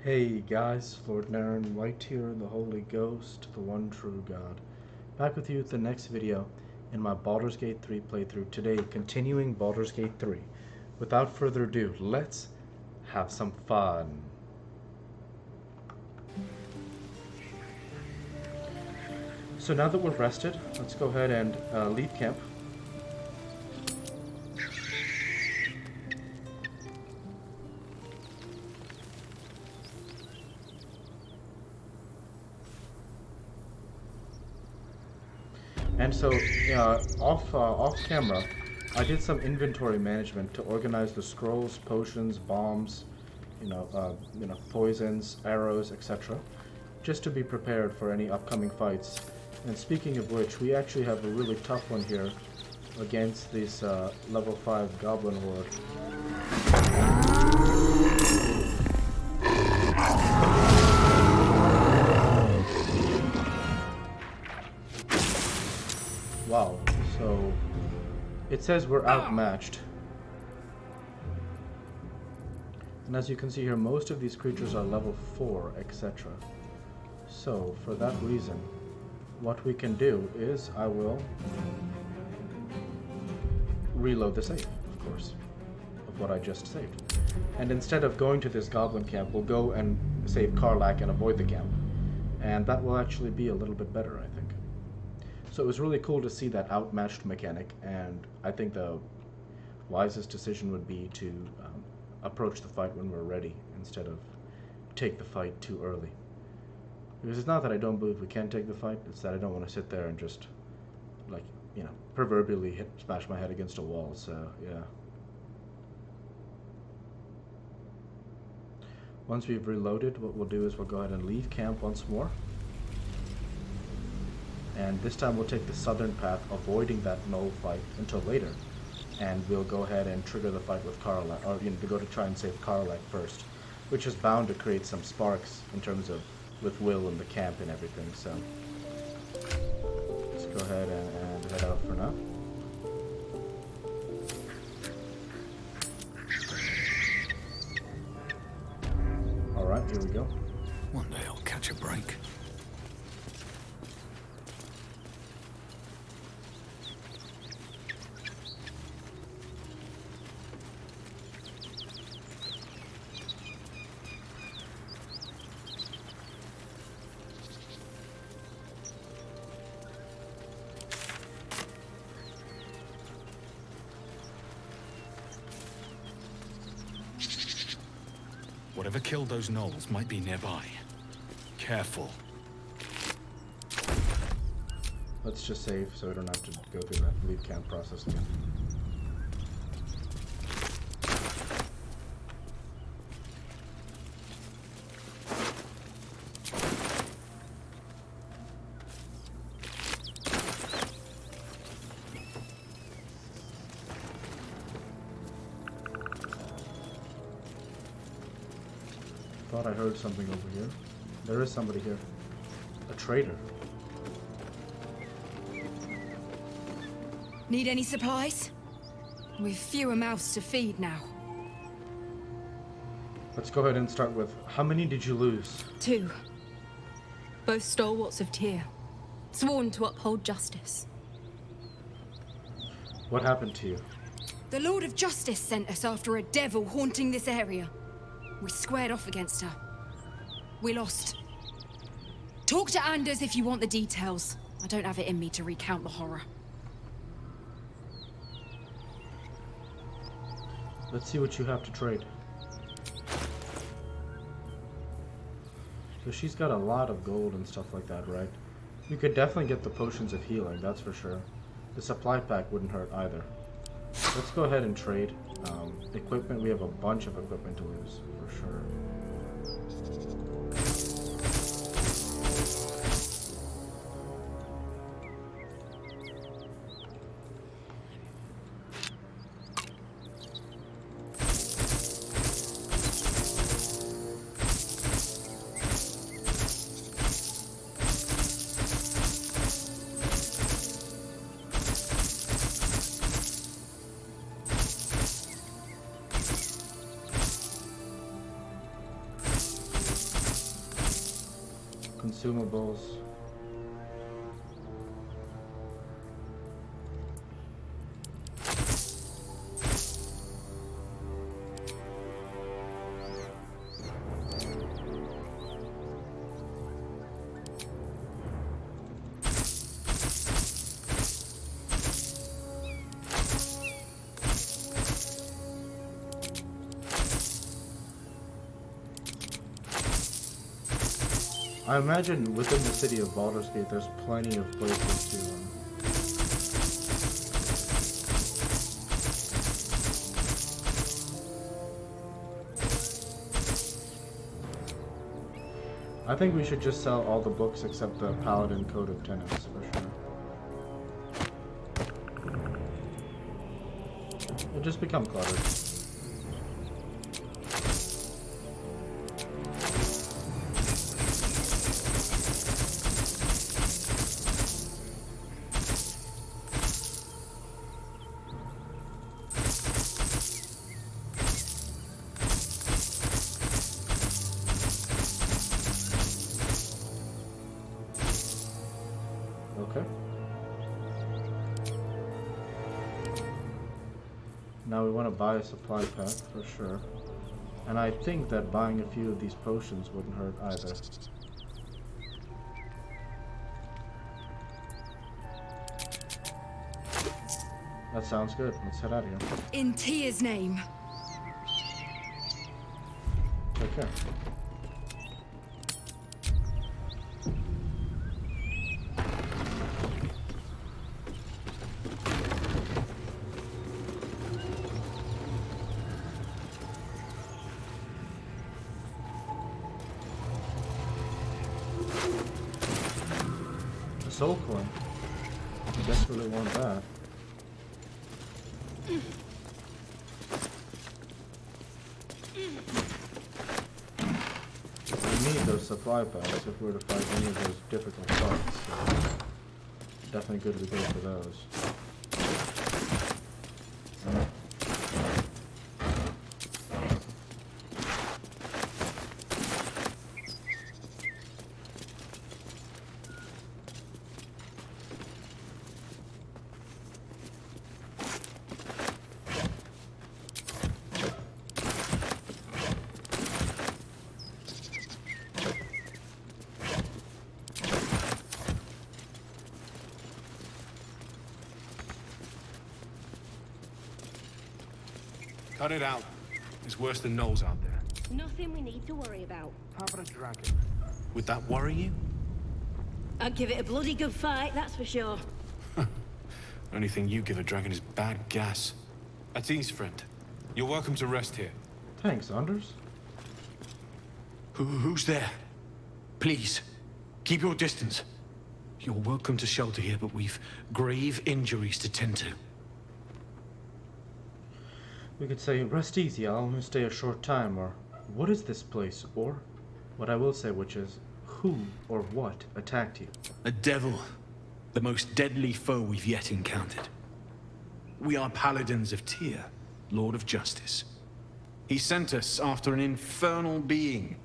Hey guys, Lord Naren, White here, the Holy Ghost, the one true God. Back with you with the next video in my Baldur's Gate 3 playthrough. Today, continuing Baldur's Gate 3. Without further ado, let's have some fun. So now that we're rested, let's go ahead and leave camp. And so, off camera, I did some inventory management to organize the scrolls, potions, bombs, poisons, arrows, etc., just to be prepared for any upcoming fights. And speaking of which, we actually have a really tough one here against this level 5 goblin horde. Wow, so it says we're outmatched. And as you can see here, most of these creatures are level 4, etc. So, for that reason, what we can do is I will reload the save, of course, of what I just saved. And instead of going to this goblin camp, we'll go and save Karlach and avoid the camp. And that will actually be a little bit better, I think. So it was really cool to see that outmatched mechanic, and I think the wisest decision would be to approach the fight when we're ready instead of take the fight too early. Because it's not that I don't believe we can take the fight, it's that I don't want to sit there and just, proverbially smash my head against a wall, so yeah. Once we've reloaded, what we'll do is we'll go ahead and leave camp once more. And this time we'll take the southern path, avoiding that null fight until later. And we'll go ahead and trigger the fight with Karlach, or to go to try and save Karlach first, which is bound to create some sparks in terms of with Will and the camp and everything. So let's go ahead and head out for now. All right, here we go. One day I'll catch a break. Whatever killed those gnolls might be nearby. Careful. Let's just save so we don't have to go through that leave camp process again. Thought I heard something over here. There is somebody here. A traitor. Need any supplies? We've fewer mouths to feed now. Let's go ahead and start with, how many did you lose? 2. Both stalwarts of Tyr, sworn to uphold justice. What happened to you? The Lord of Justice sent us after a devil haunting this area. We squared off against her. We lost. Talk to Anders if you want the details. I don't have it in me to recount the horror. Let's see what you have to trade. So she's got a lot of gold and stuff like that, right? You could definitely get the potions of healing, that's for sure. The supply pack wouldn't hurt either. Let's go ahead and trade. Equipment, we have a bunch of equipment to lose, for sure. consumables. I imagine within the city of Baldur's Gate, there's plenty of places to. I think we should just sell all the books except the Paladin Code of Tenets for sure. It'll just become cluttered. Okay. Now we want to buy a supply pack for sure. And I think that buying a few of these potions wouldn't hurt either. That sounds good. Let's head out of here. In Tia's name. Okay. A soul coin. I desperately want that. We need those supply packs if we're to fight any of those difficult parts. So definitely good to go for those. Cut it out. It's worse than Knowles out there. Nothing we need to worry about. How about a dragon? Would that worry you? I'd give it a bloody good fight, that's for sure. Only thing you give a dragon is bad gas. That's East, friend. You're welcome to rest here. Thanks, Anders. Who's there? Please, keep your distance. You're welcome to shelter here, but we've grave injuries to tend to. We could say, rest easy, I'll only stay a short time, or what is this place, or what I will say, which is, who or what attacked you? A devil, the most deadly foe we've yet encountered. We are paladins of Tyr, Lord of Justice. He sent us after an infernal being,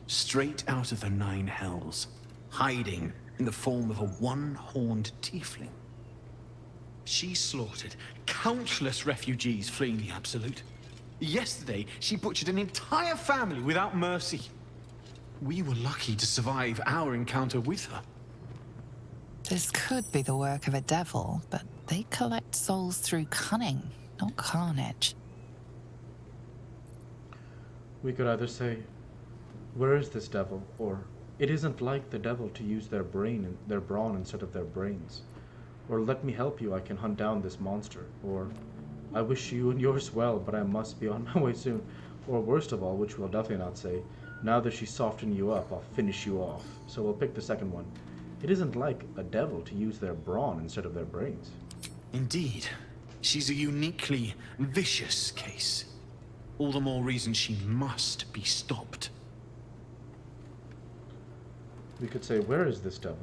straight out of the Nine Hells, hiding in the form of a one-horned tiefling. She slaughtered countless refugees fleeing the Absolute. Yesterday, she butchered an entire family without mercy. We were lucky to survive our encounter with her. This could be the work of a devil, but they collect souls through cunning, not carnage. We could either say, where is this devil, or it isn't like the devil to use their brawn instead of their brains. Or let me help you, I can hunt down this monster. Or I wish you and yours well, but I must be on my way soon. Or worst of all, which we'll definitely not say, now that she's softened you up, I'll finish you off. So we'll pick the second one. It isn't like a devil to use their brawn instead of their brains. Indeed, she's a uniquely vicious case. All the more reason she must be stopped. We could say, where is this devil?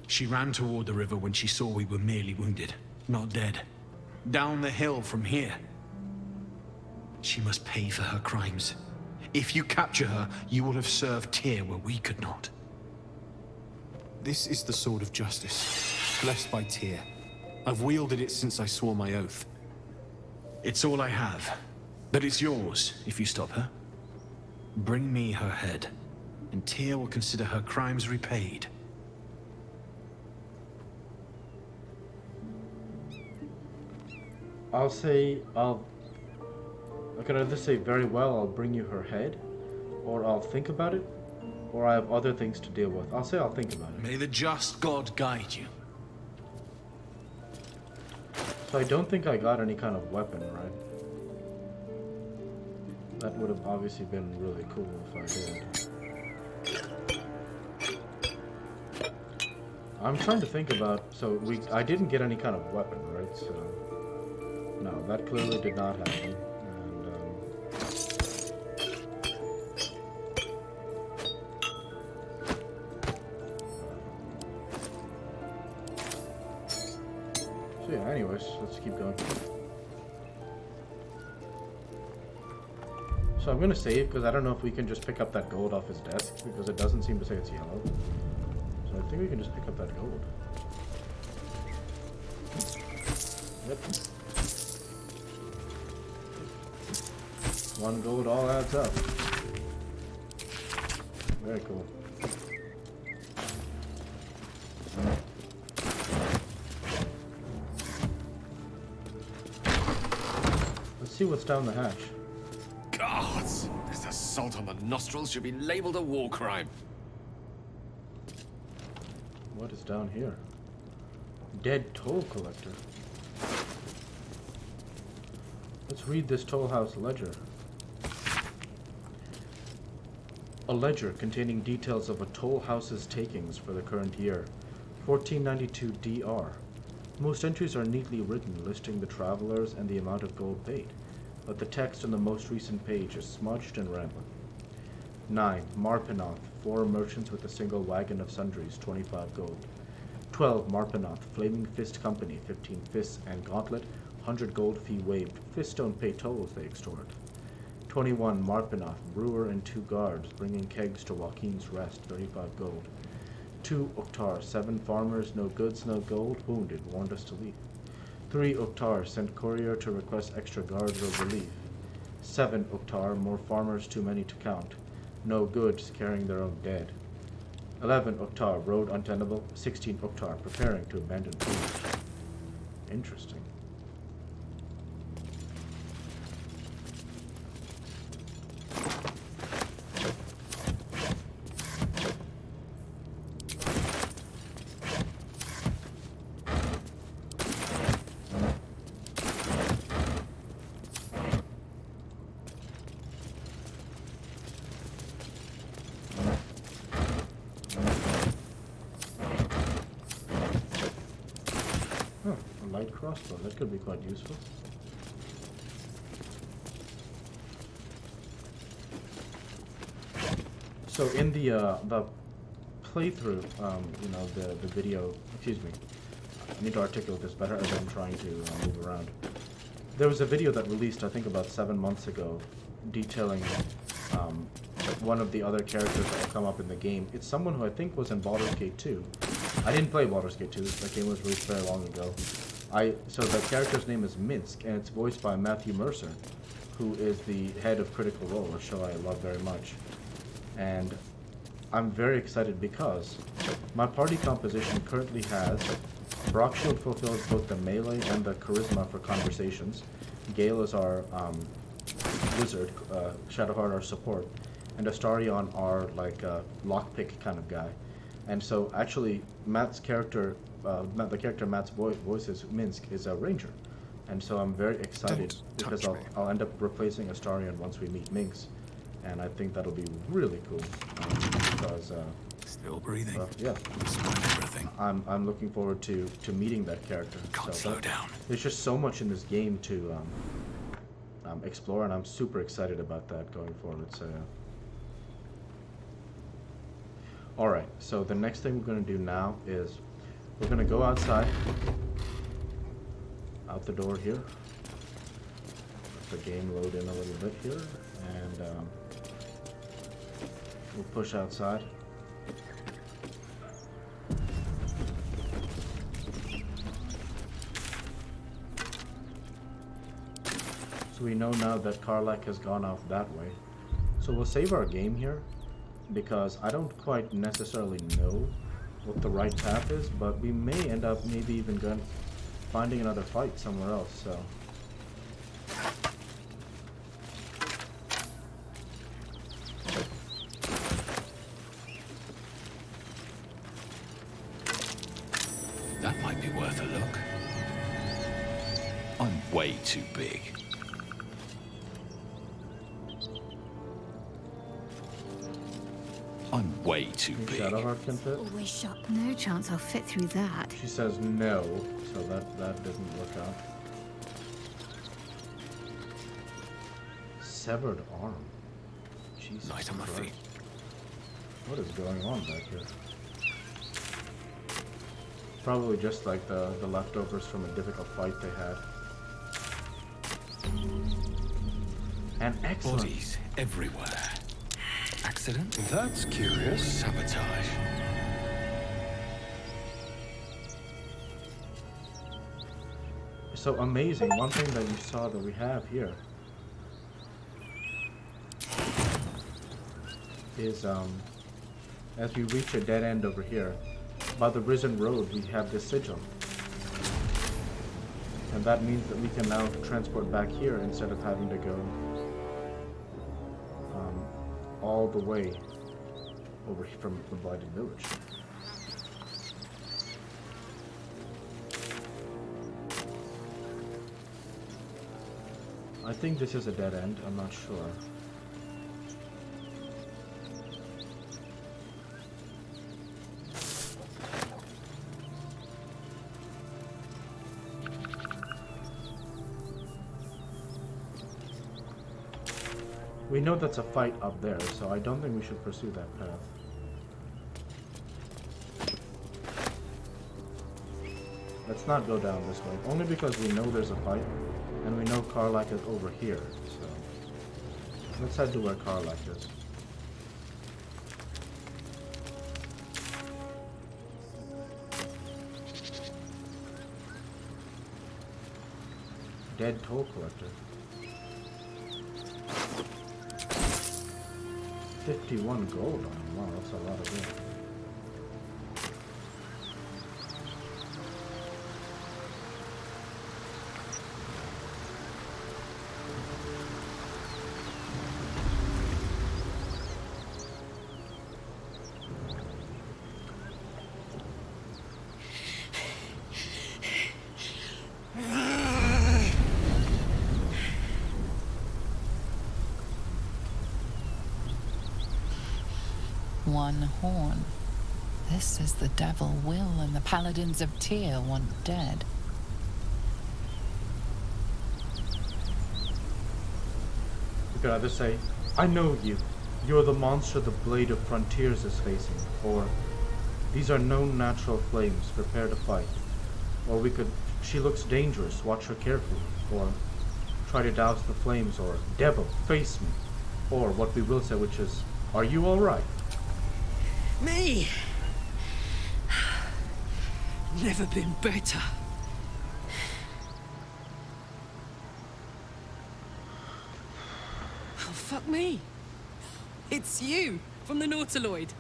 She ran toward the river when she saw we were merely wounded, not dead. Down the hill from here. She must pay for her crimes. If you capture her, you will have served Tyr where we could not. This is the Sword of Justice, blessed by Tyr. I've wielded it since I swore my oath. It's all I have, but it's yours if you stop her. Bring me her head, and Tyr will consider her crimes repaid. I can either say very well, I'll bring you her head, or I'll think about it, or I have other things to deal with. I'll say I'll think about it. May the just God guide you. So I don't think I got any kind of weapon, right? That would have obviously been really cool if I did. I'm trying to think about, I didn't get any kind of weapon, right? So, no, that clearly did not happen. So yeah, anyways, let's keep going. So I'm gonna save because I don't know if we can just pick up that gold off his desk because it doesn't seem to say it's yellow. So I think we can just pick up that gold. Yep. 1 gold all adds up. Very cool. Let's see what's down the hatch. Gods! This assault on the nostrils should be labeled a war crime. What is down here? Dead toll collector. Let's read this toll house ledger. A ledger containing details of a toll house's takings for the current year, 1492 DR. Most entries are neatly written, listing the travelers and the amount of gold paid, but the text on the most recent page is smudged and rambling. 9. Marpenoth, 4 merchants with a single wagon of sundries, 25 gold. 12. Marpenoth, Flaming Fist Company, 15 fists and gauntlet, 100 gold fee waived. Fists don't pay tolls, they extort. 21. Marpenoth, brewer and 2 guards, bringing kegs to Joaquin's Rest, 35 gold. 2. Uktar, 7 farmers, no goods, no gold, wounded, warned us to leave. 3. Uktar, sent courier to request extra guards or relief. 7. Uktar, more farmers, too many to count. No goods, carrying their own dead. 11. Uktar, road untenable. 16. Uktar, preparing to abandon food. Interesting. Crossbow, that could be quite useful. So in the playthrough, the video, excuse me, I need to articulate this better as I'm trying to move around. There was a video that released, I think about 7 months ago, detailing one of the other characters that will come up in the game. It's someone who I think was in Baldur's Gate 2. I didn't play Baldur's Gate 2, that game was released very long ago. So the character's name is Minsk, and it's voiced by Matthew Mercer, who is the head of Critical Role, a show I love very much. And I'm very excited because my party composition currently has Brockshield fulfills both the melee and the charisma for conversations. Gale is our wizard, Shadowheart our support, and Astarion our lockpick kind of guy. And so actually Matt's character, the character Matt's voices, Minsk, is a ranger. And so I'm very excited because I'll end up replacing Astarion once we meet Minx. And I think that'll be really cool because still breathing. Yeah, Everything. I'm looking forward to meeting that character. Can't slow down. There's just so much in this game to explore, and I'm super excited about that going forward. So all right, so the next thing we're going to do now is we're going to go outside, out the door here. Let the game load in a little bit here, and we'll push outside. we know now that Karlach has gone off that way. So we'll save our game here, because I don't quite necessarily know what the right path is, but we may end up maybe even finding another fight somewhere else, so... That might be worth a look. I'm way too big. I'm way too big. Shadowheart can fit? Always shut. No chance I'll fit through that. She says no, so that doesn't work out. Severed arm. Jesus Light on my Christ. feet. What is going on back here? Probably just like the leftovers from a difficult fight they had. And excellent. Bodies everywhere. Accident? That's curious. Sabotage. So amazing. One thing that you saw that we have here is as we reach a dead end over here, by the Risen Road we have this sigil. And that means that we can now transport back here instead of having to go all the way over from the Blighted Village. I think this is a dead end, I'm not sure. We know that's a fight up there, so I don't think we should pursue that path. Let's not go down this way, only because we know there's a fight, and we know Karlach is over here, so... Let's head to where Karlach is. Dead toll collector. 51 gold on him. Wow, that's a lot of gold. One horn. This is the devil Will and the paladins of Tyr want dead. You could either say, I know you. You're the monster the Blade of Frontiers is facing. Or, these are known natural flames. Prepare to fight. Or we could, she looks dangerous. Watch her carefully. Or, try to douse the flames. Or, devil, face me. Or, what we will say, which is, are you alright? Me? Never been better. Oh, fuck me. It's you, from the Nautiloid.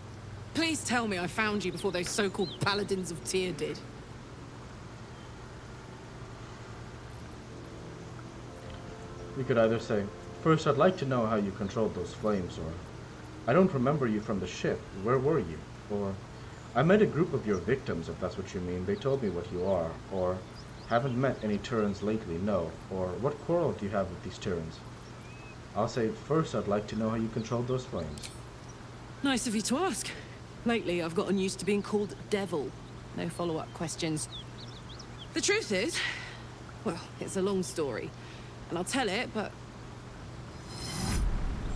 Please tell me I found you before those so-called paladins of Tyr did. We could either say, first I'd like to know how you controlled those flames, or I don't remember you from the ship, where were you? Or, I met a group of your victims, if that's what you mean, they told me what you are. Or, haven't met any Tyrans lately, no. Or, what quarrel do you have with these Tyrans? I'll say, first I'd like to know how you controlled those flames. Nice of you to ask. Lately, I've gotten used to being called Devil. No follow-up questions. The truth is, well, it's a long story. And I'll tell it, but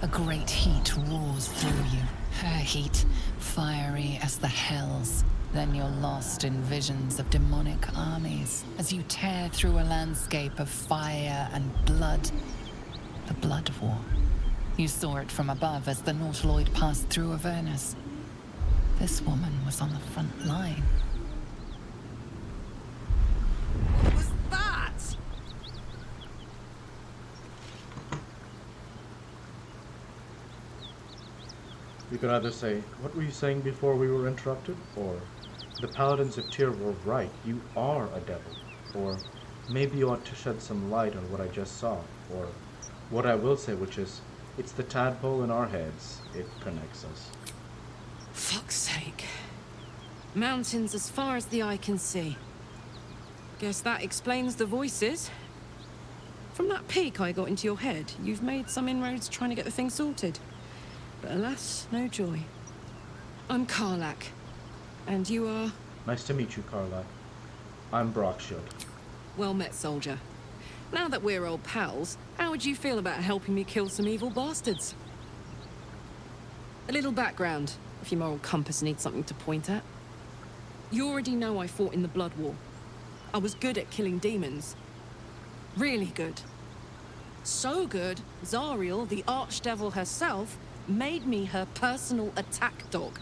A great heat roars through you. Her heat, fiery as the hells. Then you're lost in visions of demonic armies as you tear through a landscape of fire and blood. The Blood War. You saw it from above as the Nautiloid passed through Avernus. This woman was on the front line. what was that? You could either say, what were you saying before we were interrupted? Or, the Paladins of Tyr were right, you are a devil. Or, maybe you ought to shed some light on what I just saw. Or, what I will say, which is, it's the tadpole in our heads. It connects us. Fuck's sake. Mountains as far as the eye can see. Guess that explains the voices. From that peek I got into your head, you've made some inroads trying to get the thing sorted. But alas, no joy. I'm Karlak. And you are? Nice to meet you, Karlak. I'm Brockshud. Well met, soldier. Now that we're old pals, how would you feel about helping me kill some evil bastards? A little background, if your moral compass needs something to point at. You already know I fought in the Blood War. I was good at killing demons. Really good. So good, Zariel, the Archdevil herself, made me her personal attack dog.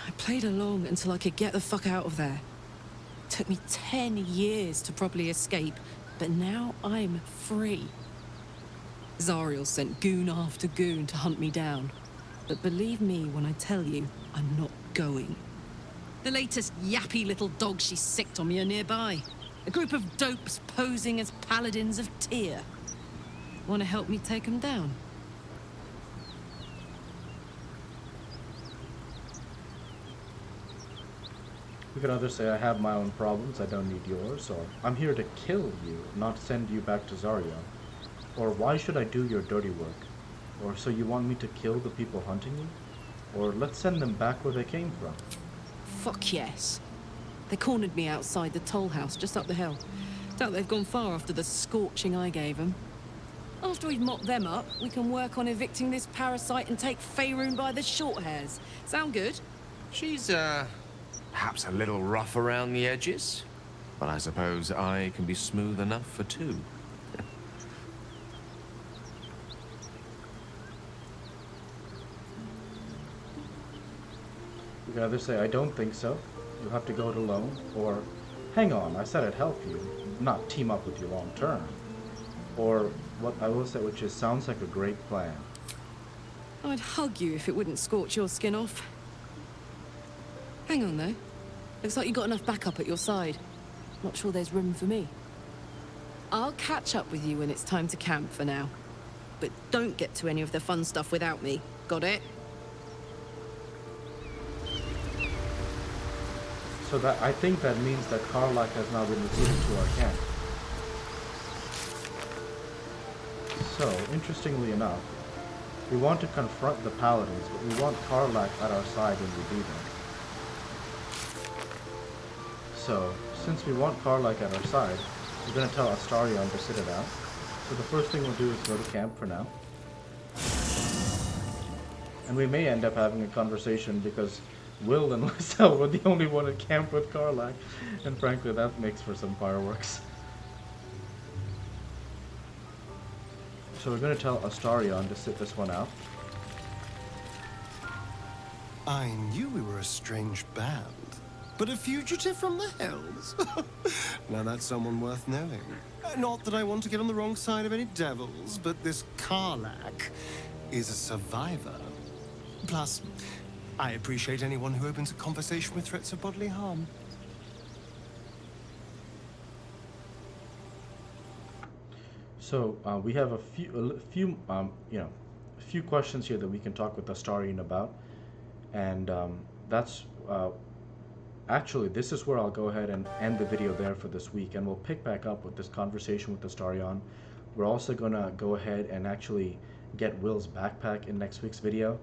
I played along until I could get the fuck out of there. Took me 10 years to properly escape, but now I'm free. Zariel sent goon after goon to hunt me down. But believe me when I tell you, I'm not going. The latest yappy little dogs she sicked on me are nearby. A group of dopes posing as paladins of Tyr. Want to help me take them down? You could either say I have my own problems, I don't need yours, or I'm here to kill you, not send you back to Zarya. Or why should I do your dirty work? Or so you want me to kill the people hunting you? Or let's send them back where they came from. Fuck yes. They cornered me outside the toll house just up the hill. Doubt they've gone far after the scorching I gave them. After we've mopped them up, we can work on evicting this parasite and take Faerun by the short hairs. Sound good? She's, perhaps a little rough around the edges. But I suppose I can be smooth enough for two. You could either say I don't think so, you'll have to go it alone, or hang on, I said I'd help you, not team up with you long term. Or what I will say, which is sounds like a great plan. I'd hug you if it wouldn't scorch your skin off. Hang on though. Looks like you got enough backup at your side. Not sure there's room for me. I'll catch up with you when it's time to camp for now. But don't get to any of the fun stuff without me. Got it? So that I think that means that Karlak has now been recruited to our camp. So, interestingly enough, we want to confront the Paladins, but we want Karlak at our side when we do that. So, since we want Karlak at our side, we're going to tell Astarion to sit it out. So the first thing we'll do is go to camp for now. And we may end up having a conversation because Will and Lysel were the only one at camp with Karlak, and frankly that makes for some fireworks. So we're going to tell Astarion to sit this one out. I knew we were a strange band, but a fugitive from the hells? Now that's someone worth knowing. Not that I want to get on the wrong side of any devils, but this Karlak is a survivor. Plus, I appreciate anyone who opens a conversation with threats of bodily harm. So we have a few questions here that we can talk with Astarion about, and that's actually this is where I'll go ahead and end the video there for this week, and we'll pick back up with this conversation with Astarion. We're also gonna go ahead and actually get Will's backpack in next week's video.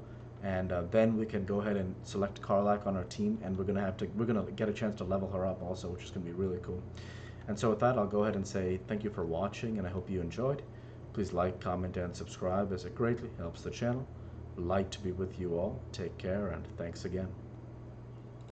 And then we can go ahead and select Karlak on our team, and we're gonna get a chance to level her up also, which is gonna be really cool. And so with that, I'll go ahead and say thank you for watching, and I hope you enjoyed. Please like, comment, and subscribe, as it greatly helps the channel. Light to be with you all. Take care, and thanks again.